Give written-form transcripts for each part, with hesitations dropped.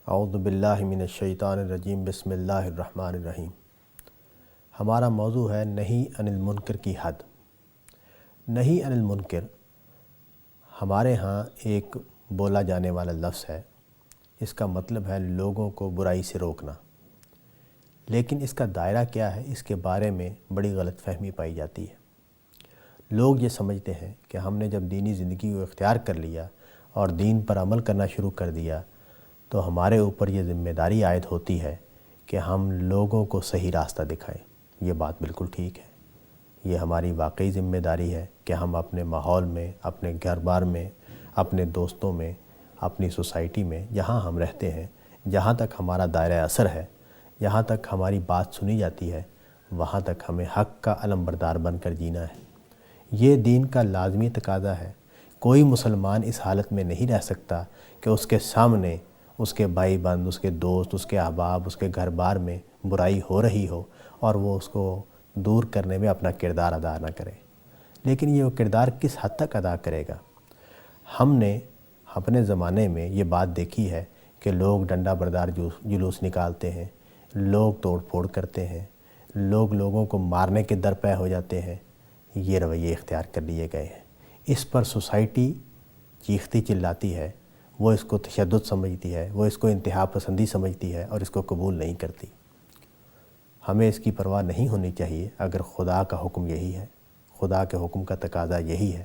اعوذ باللہ من الشیطان الرجیم بسم اللہ الرحمن الرحیم۔ ہمارا موضوع ہے نہی عن المنکر کی حد۔ نہی عن المنکر ہمارے ہاں ایک بولا جانے والا لفظ ہے۔ اس کا مطلب ہے لوگوں کو برائی سے روکنا، لیکن اس کا دائرہ کیا ہے، اس کے بارے میں بڑی غلط فہمی پائی جاتی ہے۔ لوگ یہ سمجھتے ہیں کہ ہم نے جب دینی زندگی کو اختیار کر لیا اور دین پر عمل کرنا شروع کر دیا تو ہمارے اوپر یہ ذمہ داری عائد ہوتی ہے کہ ہم لوگوں کو صحیح راستہ دکھائیں۔ یہ بات بالکل ٹھیک ہے، یہ ہماری واقعی ذمہ داری ہے کہ ہم اپنے ماحول میں، اپنے گھر بار میں، اپنے دوستوں میں، اپنی سوسائٹی میں، جہاں ہم رہتے ہیں، جہاں تک ہمارا دائرہ اثر ہے، جہاں تک ہماری بات سنی جاتی ہے، وہاں تک ہمیں حق کا علم بردار بن کر جینا ہے۔ یہ دین کا لازمی تقاضا ہے۔ کوئی مسلمان اس حالت میں نہیں رہ سکتا کہ اس کے سامنے اس کے بھائی بند، اس کے دوست، اس کے احباب، اس کے گھر بار میں برائی ہو رہی ہو اور وہ اس کو دور کرنے میں اپنا کردار ادا نہ کرے۔ لیکن یہ وہ کردار کس حد تک ادا کرے گا؟ ہم نے اپنے زمانے میں یہ بات دیکھی ہے کہ لوگ ڈنڈا بردار جلوس نکالتے ہیں، لوگ توڑ پھوڑ کرتے ہیں، لوگ لوگوں کو مارنے کے درپے ہو جاتے ہیں۔ یہ رویے اختیار کر لیے گئے ہیں۔ اس پر سوسائٹی چیختی چلاتی ہے، وہ اس کو تشدد سمجھتی ہے، وہ اس کو انتہا پسندی سمجھتی ہے اور اس کو قبول نہیں کرتی۔ ہمیں اس کی پرواہ نہیں ہونی چاہیے۔ اگر خدا کا حکم یہی ہے، خدا کے حکم کا تقاضا یہی ہے،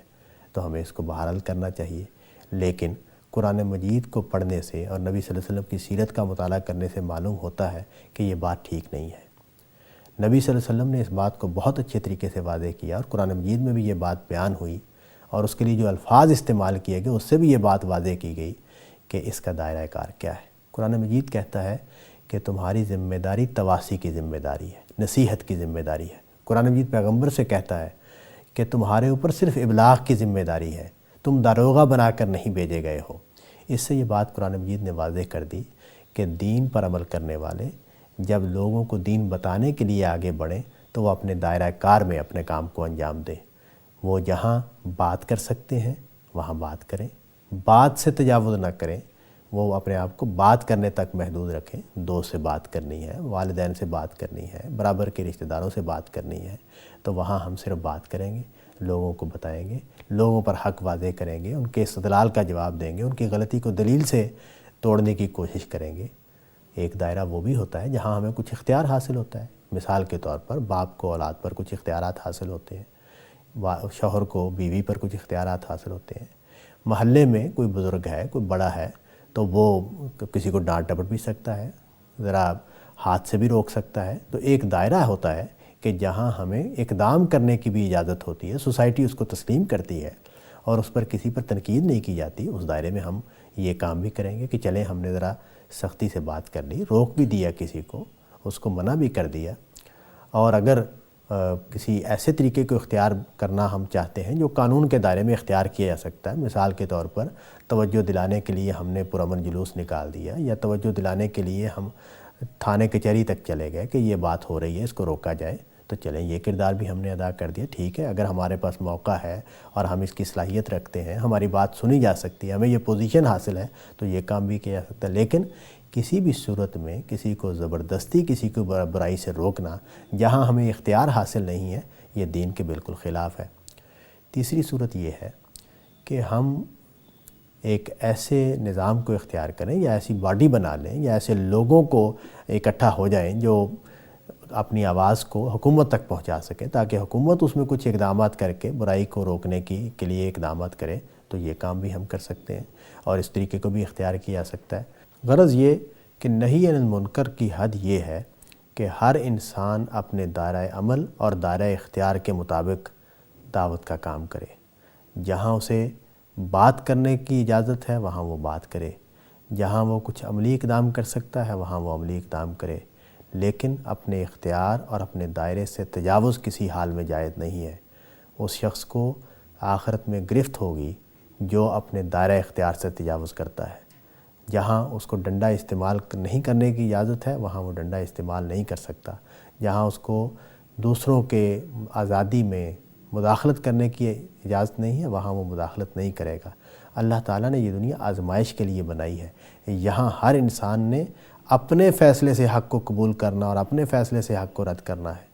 تو ہمیں اس کو بہرحال کرنا چاہیے۔ لیکن قرآن مجید کو پڑھنے سے اور نبی صلی اللہ علیہ وسلم کی سیرت کا مطالعہ کرنے سے معلوم ہوتا ہے کہ یہ بات ٹھیک نہیں ہے۔ نبی صلی اللہ علیہ وسلم نے اس بات کو بہت اچھے طریقے سے واضح کیا اور قرآن مجید میں بھی یہ بات بیان ہوئی، اور اس کے لیے جو الفاظ استعمال کیے گئے اس سے بھی یہ بات واضح کی گئی کہ اس کا دائرہ کار کیا ہے۔ قرآن مجید کہتا ہے کہ تمہاری ذمہ داری تواسی کی ذمہ داری ہے، نصیحت کی ذمہ داری ہے۔ قرآن مجید پیغمبر سے کہتا ہے کہ تمہارے اوپر صرف ابلاغ کی ذمہ داری ہے، تم داروغہ بنا کر نہیں بھیجے گئے ہو۔ اس سے یہ بات قرآن مجید نے واضح کر دی کہ دین پر عمل کرنے والے جب لوگوں کو دین بتانے کے لیے آگے بڑھیں تو وہ اپنے دائرہ کار میں اپنے کام کو انجام دیں۔ وہ جہاں بات کر سکتے ہیں وہاں بات کریں، بات سے تجاوز نہ کریں۔ وہ اپنے آپ کو بات کرنے تک محدود رکھیں۔ دوست سے بات کرنی ہے، والدین سے بات کرنی ہے، برابر کے رشتہ داروں سے بات کرنی ہے، تو وہاں ہم صرف بات کریں گے، لوگوں کو بتائیں گے، لوگوں پر حق واضح کریں گے، ان کے استدلال کا جواب دیں گے، ان کی غلطی کو دلیل سے توڑنے کی کوشش کریں گے۔ ایک دائرہ وہ بھی ہوتا ہے جہاں ہمیں کچھ اختیار حاصل ہوتا ہے۔ مثال کے طور پر باپ کو اولاد پر کچھ اختیارات حاصل ہوتے ہیں، شوہر کو بیوی پر کچھ اختیارات حاصل ہوتے ہیں، محلے میں کوئی بزرگ ہے، کوئی بڑا ہے تو وہ کسی کو ڈانٹ ڈپٹ بھی سکتا ہے، ذرا ہاتھ سے بھی روک سکتا ہے۔ تو ایک دائرہ ہوتا ہے کہ جہاں ہمیں اقدام کرنے کی بھی اجازت ہوتی ہے، سوسائٹی اس کو تسلیم کرتی ہے اور اس پر کسی پر تنقید نہیں کی جاتی۔ اس دائرے میں ہم یہ کام بھی کریں گے کہ چلیں ہم نے ذرا سختی سے بات کر لی، روک بھی دیا کسی کو، اس کو منع بھی کر دیا۔ اور اگر کسی ایسے طریقے کو اختیار کرنا ہم چاہتے ہیں جو قانون کے دائرے میں اختیار کیا جا سکتا ہے، مثال کے طور پر توجہ دلانے کے لیے ہم نے پرامن جلوس نکال دیا، یا توجہ دلانے کے لیے ہم تھانے کچہری تک چلے گئے کہ یہ بات ہو رہی ہے، اس کو روکا جائے، تو چلیں یہ کردار بھی ہم نے ادا کر دیا۔ ٹھیک ہے، اگر ہمارے پاس موقع ہے اور ہم اس کی صلاحیت رکھتے ہیں، ہماری بات سنی جا سکتی ہے، ہمیں یہ پوزیشن حاصل ہے، تو یہ کام بھی کیا جا سکتا ہے۔ لیکن کسی بھی صورت میں کسی کو زبردستی کسی کو برائی سے روکنا جہاں ہمیں اختیار حاصل نہیں ہے، یہ دین کے بالکل خلاف ہے۔ تیسری صورت یہ ہے کہ ہم ایک ایسے نظام کو اختیار کریں یا ایسی باڈی بنا لیں یا ایسے لوگوں کو اکٹھا ہو جائیں جو اپنی آواز کو حکومت تک پہنچا سکیں، تاکہ حکومت اس میں کچھ اقدامات کر کے برائی کو روکنے کے لیے اقدامات کرے۔ تو یہ کام بھی ہم کر سکتے ہیں اور اس طریقے کو بھی اختیار کیا جا سکتا ہے۔ غرض یہ کہ نہی عن المنکر کی حد یہ ہے کہ ہر انسان اپنے دائرہ عمل اور دائرہ اختیار کے مطابق دعوت کا کام کرے۔ جہاں اسے بات کرنے کی اجازت ہے وہاں وہ بات کرے، جہاں وہ کچھ عملی اقدام کر سکتا ہے وہاں وہ عملی اقدام کرے، لیکن اپنے اختیار اور اپنے دائرے سے تجاوز کسی حال میں جائز نہیں ہے۔ اس شخص کو آخرت میں گرفت ہوگی جو اپنے دائرہ اختیار سے تجاوز کرتا ہے۔ جہاں اس کو ڈنڈا استعمال نہیں کرنے کی اجازت ہے وہاں وہ ڈنڈا استعمال نہیں کر سکتا، جہاں اس کو دوسروں کے آزادی میں مداخلت کرنے کی اجازت نہیں ہے وہاں وہ مداخلت نہیں کرے گا۔ اللہ تعالیٰ نے یہ دنیا آزمائش کے لیے بنائی ہے۔ یہاں ہر انسان نے اپنے فیصلے سے حق کو قبول کرنا اور اپنے فیصلے سے حق کو رد کرنا ہے۔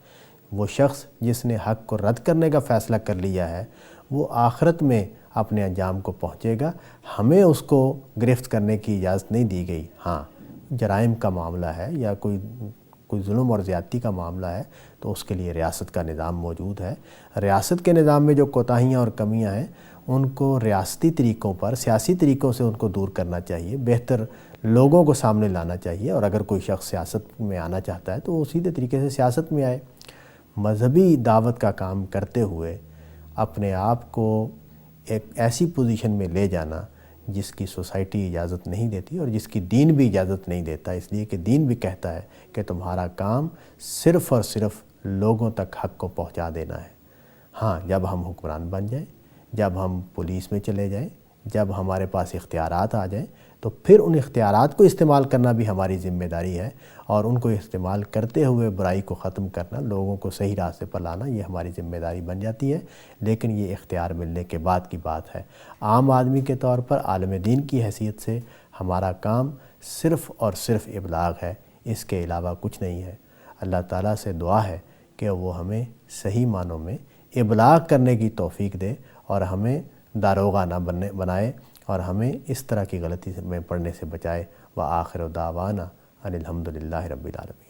وہ شخص جس نے حق کو رد کرنے کا فیصلہ کر لیا ہے وہ آخرت میں اپنے انجام کو پہنچے گا۔ ہمیں اس کو گرفت کرنے کی اجازت نہیں دی گئی۔ ہاں، جرائم کا معاملہ ہے یا کوئی ظلم اور زیادتی کا معاملہ ہے تو اس کے لیے ریاست کا نظام موجود ہے۔ ریاست کے نظام میں جو کوتاہیاں اور کمیاں ہیں ان کو ریاستی طریقوں پر، سیاسی طریقوں سے ان کو دور کرنا چاہیے، بہتر لوگوں کو سامنے لانا چاہیے، اور اگر کوئی شخص سیاست میں آنا چاہتا ہے تو وہ سیدھے طریقے سے سیاست میں آئے۔ مذہبی دعوت کا کام کرتے ہوئے اپنے آپ کو ایک ایسی پوزیشن میں لے جانا جس کی سوسائٹی اجازت نہیں دیتی اور جس کی دین بھی اجازت نہیں دیتا، اس لیے کہ دین بھی کہتا ہے کہ تمہارا کام صرف اور صرف لوگوں تک حق کو پہنچا دینا ہے۔ ہاں، جب ہم حکمران بن جائیں، جب ہم پولیس میں چلے جائیں، جب ہمارے پاس اختیارات آ جائیں تو پھر ان اختیارات کو استعمال کرنا بھی ہماری ذمہ داری ہے، اور ان کو استعمال کرتے ہوئے برائی کو ختم کرنا، لوگوں کو صحیح راستے پر لانا، یہ ہماری ذمہ داری بن جاتی ہے۔ لیکن یہ اختیار ملنے کے بعد کی بات ہے۔ عام آدمی کے طور پر، عالم دین کی حیثیت سے ہمارا کام صرف اور صرف ابلاغ ہے، اس کے علاوہ کچھ نہیں ہے۔ اللہ تعالیٰ سے دعا ہے کہ وہ ہمیں صحیح معنوں میں ابلاغ کرنے کی توفیق دے اور ہمیں داروغہ نہ بنائے اور ہمیں اس طرح کی غلطی میں پڑنے سے بچائے۔ وآخر دعوانا ان الحمد للہ رب العالمین۔